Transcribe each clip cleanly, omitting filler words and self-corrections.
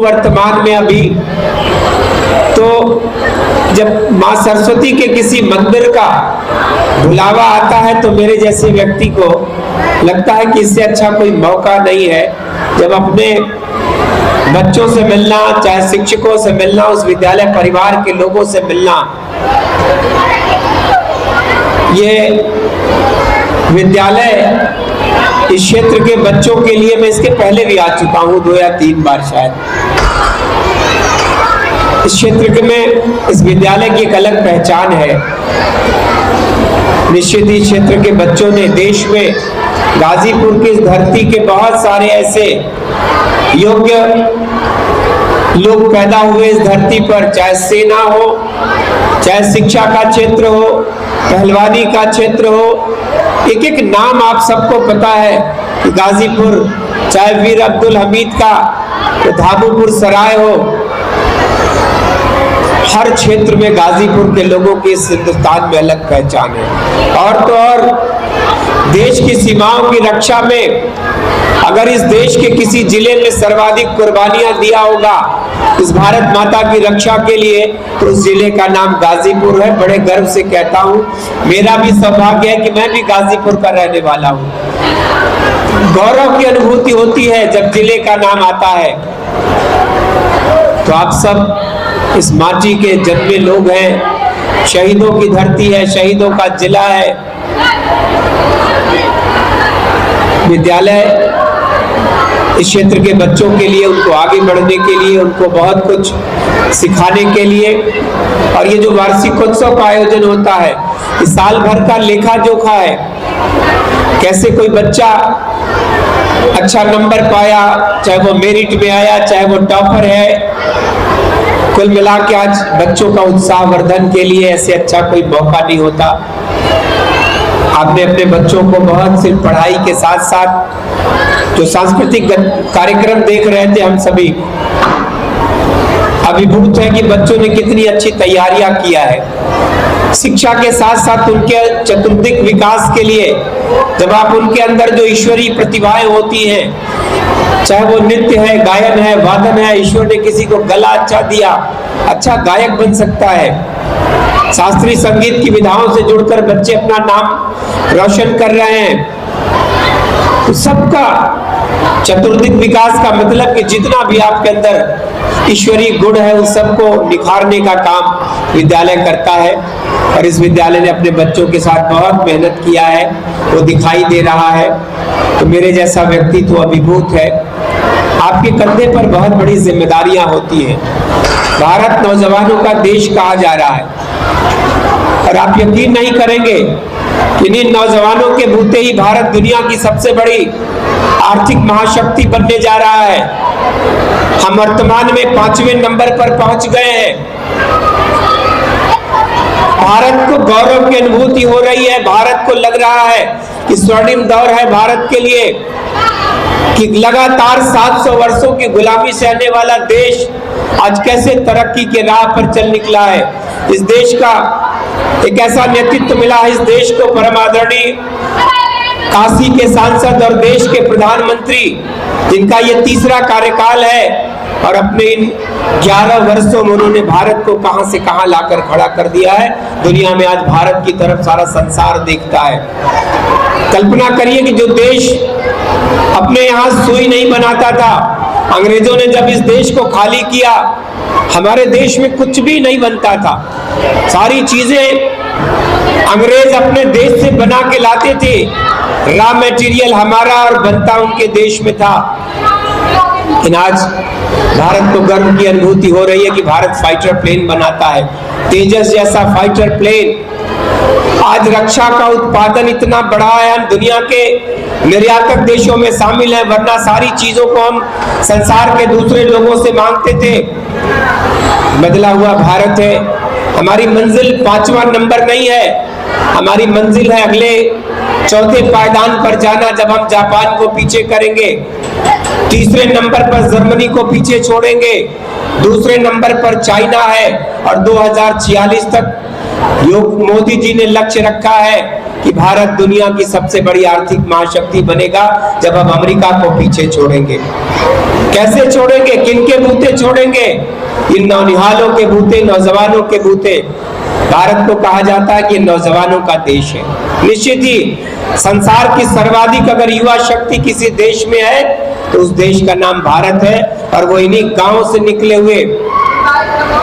वर्तमान में अभी तो जब माँ सरस्वती के किसी मंदिर का बुलावा आता है तो मेरे जैसे व्यक्ति को लगता है कि इससे अच्छा कोई मौका नहीं है जब अपने बच्चों से मिलना, चाहे शिक्षकों से मिलना, उस विद्यालय परिवार के लोगों से मिलना। ये विद्यालय इस क्षेत्र के बच्चों के लिए, मैं इसके पहले भी आ चुका हूँ 2 या 3 बार शायद। इस क्षेत्र में इस विद्यालय की एक अलग पहचान है। निश्चित ही क्षेत्र के बच्चों ने देश में गाजीपुर की इस धरती के बहुत सारे ऐसे योग्य लोग पैदा हुए इस धरती पर, चाहे सेना हो, चाहे शिक्षा का क्षेत्र हो, पहलवानी का क्षेत्र हो। एक एक नाम आप सबको पता है कि गाजीपुर, चाहे वीर अब्दुल हमीद का तो धाबुपुर सराय हो, हर क्षेत्र में गाजीपुर के लोगों की इस हिंदुस्तान में अलग पहचान है। और तो और देश की सीमाओं की रक्षा में अगर इस देश के किसी जिले में सर्वाधिक कुर्बानियां दिया होगा इस भारत माता की रक्षा के लिए तो उस जिले का नाम गाजीपुर है। बड़े गर्व से कहता हूं, मेरा भी सौभाग्य है कि मैं भी गाजीपुर का रहने वाला हूं। गौरव की अनुभूति होती है जब जिले का नाम आता है। तो आप सब इस माटी के जन्मे लोग हैं, शहीदों की धरती है, शहीदों का जिला है। विद्यालय इस क्षेत्र के बच्चों के लिए, उनको आगे बढ़ने के लिए, उनको बहुत कुछ सिखाने के लिए, और ये जो वार्षिकोत्सव का आयोजन होता है इस साल भर का लेखा जोखा है। कैसे कोई बच्चा अच्छा नंबर पाया, चाहे वो मेरिट में आया, चाहे वो टॉपर है, कुल मिला के आज बच्चों का उत्साह वर्धन के लिए ऐसे अच्छा कोई मौका नहीं होता। आपने अपने बच्चों को बहुत सिर्फ पढ़ाई के साथ साथ जो सांस्कृतिक कार्यक्रम देख रहे थे, हम सभी अभिभूत है कि बच्चों ने कितनी अच्छी तैयारियां किया है। शिक्षा के साथ साथ उनके चतुर्दिक विकास के लिए जब आप उनके अंदर जो ईश्वरीय प्रतिभाएं होती हैं, चाहे वो नृत्य है, गायन है, वादन है, ईश्वर ने किसी को गला अच्छा दिया, अच्छा गायक बन सकता है। शास्त्रीय संगीत की विधाओं से जुड़कर बच्चे अपना नाम रोशन कर रहे हैं। तो सबका चतुर्दिक विकास का मतलब कि जितना भी आपके अंदर ईश्वरीय गुण है उन सबको निखारने का काम विद्यालय करता है। और इस विद्यालय ने अपने बच्चों के साथ बहुत मेहनत किया है, वो दिखाई दे रहा है। तो मेरे जैसा व्यक्ति तो अभिभूत है। आपके कंधे पर बहुत बड़ी जिम्मेदारियां होती हैं। भारत नौजवानों का देश कहा जा रहा है और आप यकीन नहीं करेंगे कि इन नौजवानों के बूते ही भारत दुनिया की सबसे बड़ी आर्थिक महाशक्ति बनने जा रहा है। हम वर्तमान में 5वें नंबर पर पहुंच गए हैं। भारत को गौरव की अनुभूति हो रही है। भारत को लग रहा है कि स्वर्णिम दौर है भारत के लिए, कि लगातार 700 वर्षों की गुलामी सहने वाला देश आज कैसे तरक्की के राह पर चल निकला है। इस देश का एक ऐसा नेतृत्व मिला है, इस देश को परम आदरणीय काशी के सांसद और देश के प्रधानमंत्री, जिनका ये तीसरा कार्यकाल है, और अपने इन 11 वर्षों में उन्होंने भारत को कहां से कहां लाकर खड़ा कर दिया है। दुनिया में आज भारत की तरफ सारा संसार देखता है। कल्पना करिए कि जो देश अपने यहाँ सुई नहीं बनाता था, अंग्रेजों ने जब इस देश को खाली किया, हमारे देश में कुछ भी नहीं बनता था। सारी चीजें अंग्रेज अपने देश से बना के लाते थे, रॉ मटेरियल हमारा और बनता उनके देश में था। लेकिन आज भारत को गर्व की अनुभूति हो रही है कि भारत फाइटर प्लेन बनाता है, तेजस जैसा फाइटर प्लेन। आज रक्षा का उत्पादन इतना बढ़ा है, हम दुनिया के निर्यातक देशों में शामिल हैं, वरना सारी चीजों को हम संसार के दूसरे लोगों से मांगते थे। बदला हुआ भारत है। हमारी मंजिल 5वां नंबर नहीं है, हमारी मंजिल है अगले 4थे पायदान पर जाना, जब हम जापान को पीछे करेंगे। 3रे नंबर पर जर्मनी को पीछे छोड़ेंगे, 2रे नंबर पर चाइना है, और 2046 तक मोदी जी ने लक्ष्य रखा है कि भारत दुनिया की सबसे बड़ी आर्थिक महाशक्ति बनेगा जब हम अमेरिका को पीछे छोड़ेंगे। कैसे छोड़ेंगे, किनके बूते छोड़ेंगे? इन नौनिहालों के बूते, नौजवानों के बूते। भारत को कहा जाता है कि नौजवानों का देश है। निश्चित ही संसार की सर्वाधिक अगर युवा शक्ति किसी देश में है तो उस देश का नाम भारत है, और वो इन्हीं गांवों से निकले हुए।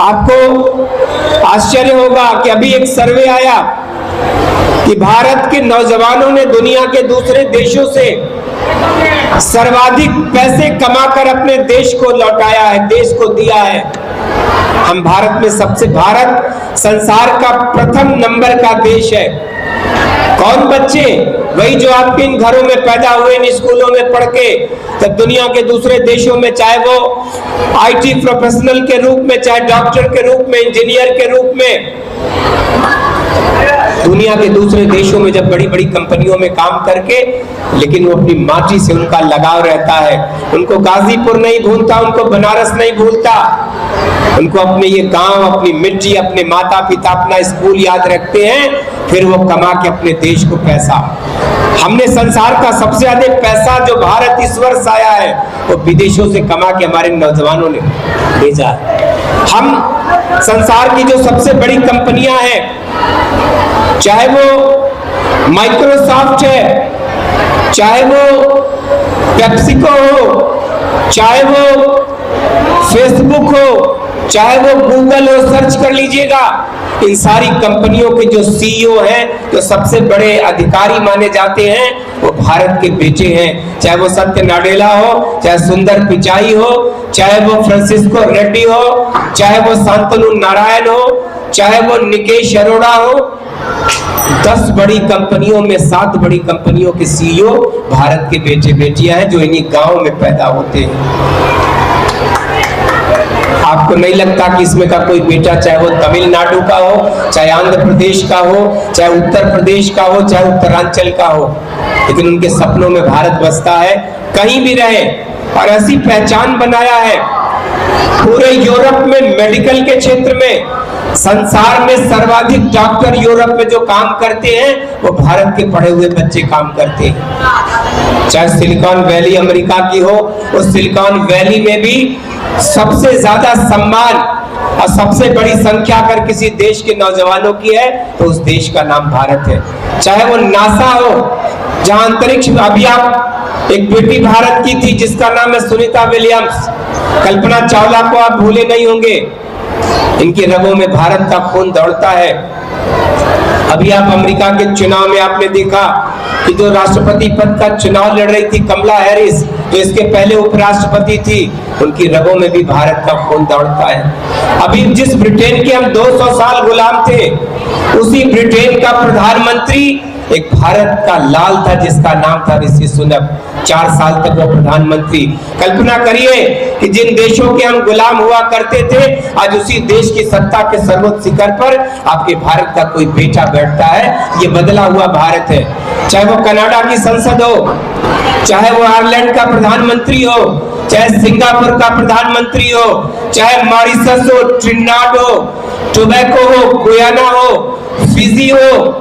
आपको आश्चर्य होगा कि अभी एक सर्वे आया कि भारत के नौजवानों ने दुनिया के दूसरे देशों से सर्वाधिक पैसे कमाकर अपने देश को लौटाया है, देश को दिया है। हम भारत में भारत संसार का प्रथम नंबर का देश है। कौन बच्चे? वही जो आपके इन घरों में पैदा हुए, इन स्कूलों में पढ़ के तब दुनिया के दूसरे देशों में, चाहे वो आईटी प्रोफेशनल के रूप में, चाहे डॉक्टर के रूप में, इंजीनियर के रूप में, दुनिया के दूसरे देशों में जब बड़ी बड़ी कंपनियों में काम करके, लेकिन वो अपनी माटी से उनका लगाव रहता है। उनको गाजीपुर नहीं भूलता, उनको बनारस नहीं भूलता, उनको अपने ये गांव, अपनी मिट्टी, अपने माता पिता, अपना स्कूल याद रखते हैं। फिर वो कमा के अपने देश को पैसा, हमने संसार का सबसे ज्यादा पैसा जो भारत इस वर्ष आया है वो विदेशों से कमा के हमारे नौजवानों ने भेजा है। हम संसार की जो सबसे बड़ी कंपनियां हैं, चाहे वो माइक्रोसॉफ्ट है, चाहे वो पेप्सिको हो, चाहे वो फेसबुक हो, चाहे वो गूगल हो, सर्च कर लीजिएगा। इन सारी कंपनियों के जो सीईओ हैं, जो सबसे बड़े अधिकारी माने जाते हैं, वो भारत के बेटे हैं। चाहे वो सत्य नाडेला हो, चाहे सुंदर पिचाई हो, चाहे वो फ्रांसिस्को रेड्डी हो, चाहे वो शांतनु नारायण हो, चाहे वो निकेश अरोड़ा हो। 10 बड़ी कंपनियों में 7 बड़ी कंपनियों के सीईओ भारत के बेटे बेटियां हैं, जो इन्हीं गांव में पैदा होते हैं। आपको नहीं लगता कि इसमें का कोई बेटा, चाहे वो तमिलनाडु का हो, चाहे आंध्र प्रदेश का हो, चाहे उत्तर प्रदेश का हो, चाहे उत्तरांचल का हो, लेकिन उनके सपनों में भारत बसता है, कहीं भी रहे। और ऐसी पहचान बनाया है पूरे यूरोप में, मेडिकल के क्षेत्र में संसार में सर्वाधिक डॉक्टर यूरोप में जो काम करते हैं वो भारत के पढ़े हुए बच्चे काम करते हैं। चाहे सिलिकॉन वैली अमेरिका की हो, उस सिलिकॉन वैली में भी सबसे ज्यादा सम्मान और सबसे बड़ी संख्या अगर किसी देश के नौजवानों की है तो उस देश का नाम भारत है। चाहे वो नासा हो, जहां अंतरिक्ष, अभी आप एक बेटी भारत की थी जिसका नाम है सुनीता विलियम्स, कल्पना चावला को आप भूले नहीं होंगे। इनकी रगों में भारत का खून दौड़ता है। अभी आप अमेरिका के चुनाव में आपने देखा कि जो राष्ट्रपति पद का चुनाव लड़ रही थी कमला हैरिस, जो इसके पहले उपराष्ट्रपति थी, उनकी रगों में भी भारत का खून दौड़ता है। अभी जिस ब्रिटेन के हम 200 साल गुलाम थे, उसी ब्रिटेन का प्रधानमंत्री एक भारत का लाल था जिसका नाम था ऋषि सुनक। 4 साल तक वो प्रधानमंत्री। कल्पना करिए कि जिन देशों के हम गुलाम हुआ करते थे, आज उसी देश की सत्ता के सर्वोच्च शिखर पर आपके भारत का कोई बेटा बैठता है। ये बदला हुआ भारत है। चाहे वो कनाडा की संसद हो, चाहे वो आयरलैंड का प्रधानमंत्री हो, चाहे सिंगापुर का प्रधानमंत्री हो, चाहे मॉरिशस हो, ट्रिनिडाद हो, टोबैको हो, गुयाना हो, फिजी हो।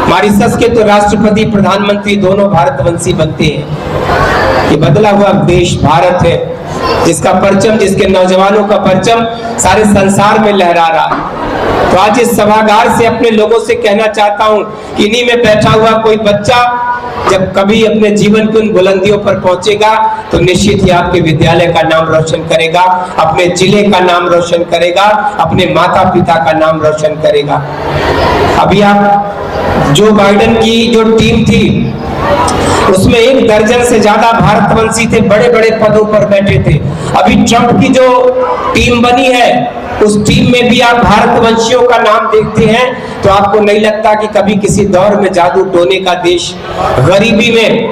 मॉरिशस के तो राष्ट्रपति प्रधानमंत्री दोनों भारतवंशी बनते हैं। ये बदला हुआ देश भारत है, जिसका परचम, जिसके नौजवानों का परचम सारे संसार में लहरा रहा है। तो आज इस सभागार से अपने लोगों से कहना चाहता हूं कि इन्हीं में बैठा हुआ कोई बच्चा जब कभी अपने जीवन की उन बुलंदियों पर पहुंचेगा तो निश्चित ही आपके विद्यालय का नाम रोशन करेगा, अपने जिले का नाम रोशन करेगा, अपने माता पिता का नाम रोशन करेगा। अभी आप जो बाइडेन की जो टीम थी उसमें 1 दर्जन से ज्यादा भारतवंशी थे, बड़े बड़े पदों पर बैठे थे। अभी ट्रंप की जो टीम बनी है उस टीम में भी आप भारतवंशियों का नाम देखते हैं तो आपको नहीं लगता कि कभी किसी दौर में जादू टोने का देश, गरीबी में,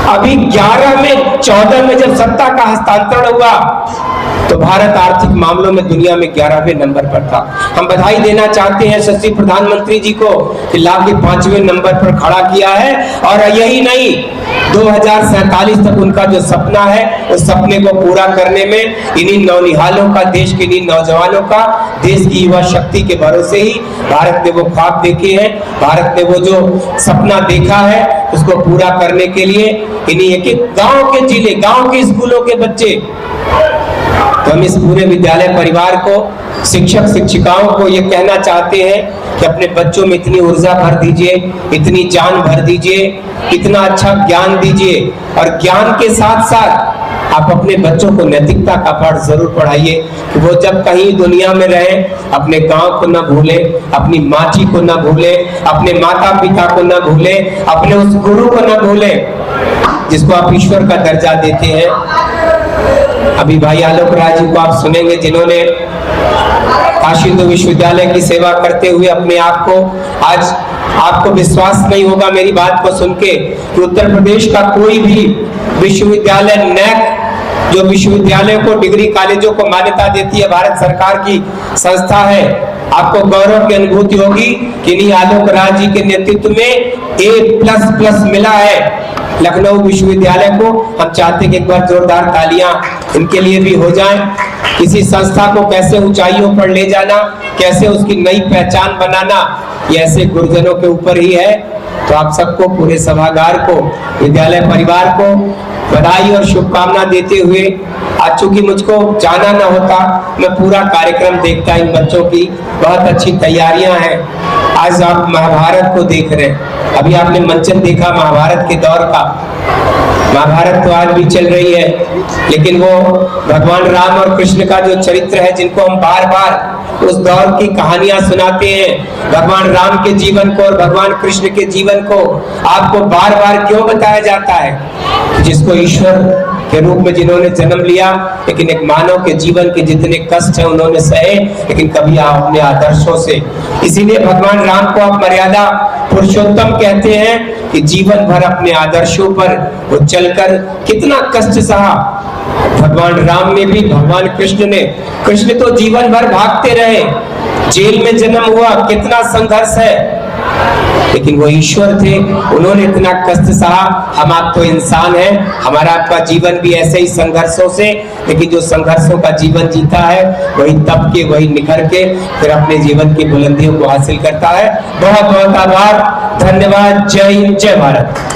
अभी 11 में 14 में जब सत्ता का हस्तांतरण हुआ तो भारत आर्थिक मामलों में दुनिया में 11वें नंबर पर था। हम बधाई देना चाहते हैं यशस्वी प्रधानमंत्री जी को कि लाभ के 5वें नंबर पर खड़ा किया है। और यही नहीं, 2047 तक उनका जो सपना है उस सपने को पूरा करने में इन्हीं नौनिहालों का, देश के इन्हीं नौजवानों का, देश की युवा शक्ति के भरोसे ही भारत ने वो ख्वाब देखे हैं, भारत ने वो जो सपना देखा है उसको पूरा करने के लिए इन्हीं एक एक गांव के जिले, गांव के स्कूलों के बच्चे, तो हम इस पूरे विद्यालय परिवार को, शिक्षक शिक्षिकाओं को ये कहना चाहते हैं कि अपने बच्चों में इतनी ऊर्जा भर दीजिए, इतनी जान भर दीजिए, इतना अच्छा ज्ञान दीजिए, और ज्ञान के साथ साथ आप अपने बच्चों को नैतिकता का पाठ जरूर पढ़ाइए कि वो जब कहीं दुनिया में रहे अपने गांव को न भूले, अपनी माची को न भूले, अपने माता पिता को न भूले, अपने उस गुरु को न भूले जिसको आप ईश्वर का दर्जा देते हैं। अभी भाई आलोक राज जी को आप सुनेंगे, जिन्होंने काशी हिंदू विश्वविद्यालय की सेवा करते हुए अपने आप को, आज आपको विश्वास नहीं होगा मेरी बात को सुन के कि उत्तर प्रदेश का कोई भी विश्वविद्यालय, नैक जो विश्वविद्यालय को, डिग्री कॉलेजों को मान्यता देती है, भारत सरकार की संस्था है, आपको गौरव की अनुभूति होगी कि नहीं, आलोक राज जी के नेतृत्व में A++ मिला है लखनऊ विश्वविद्यालय को। हम चाहते हैं कि एक बार जोरदार तालियां इनके लिए भी हो जाएं। किसी संस्था को कैसे ऊंचाइयों पर ले जाना, कैसे उसकी नई पहचान बनाना, ये ऐसे गुरुजनों के ऊपर ही है। तो आप सबको, पूरे सभागार को, विद्यालय परिवार को बधाई और शुभकामना देते हुए, आज चूंकि मुझको जाना न होता, मैं पूरा कार्यक्रम देखता, इन बच्चों की बहुत अच्छी तैयारियां हैं। आज आप महाभारत को देख रहे हैं, अभी आपने मंचन देखा महाभारत के दौर का। महाभारत तो आज भी चल रही है, लेकिन वो भगवान राम और कृष्ण का जो चरित्र है, जिनको हम बार बार उस दौर की कहानियां सुनाते हैं, भगवान राम के जीवन को और भगवान कृष्ण के जीवन को आपको बार बार क्यों बताया जाता है? जिसको ईश्वर के रूप में जिन्होंने जन्म लिया, लेकिन एक मानव के जीवन के जितने कष्ट हैं उन्होंने सहे, लेकिन कभी अपने आदर्शों से। इसीलिए भगवान राम को आप मर्यादा पुरुषोत्तम कहते हैं कि जीवन भर अपने आदर्शों पर वो चलकर कितना कष्ट सहा। भगवान राम ने भी, भगवान कृष्ण तो जीवन भर भागते रहे, जेल में जन्म हुआ, कितना संघर्ष है, लेकिन वो ईश्वर थे, उन्होंने इतना कष्ट सहा। हम आप तो इंसान हैं, हमारा आपका जीवन भी ऐसे ही संघर्षों से, लेकिन जो संघर्षों का जीवन जीता है वही तप के, वही निखर के फिर अपने जीवन की बुलंदियों को हासिल करता है। बहुत बहुत आभार, धन्यवाद, जय हिंद, जय भारत।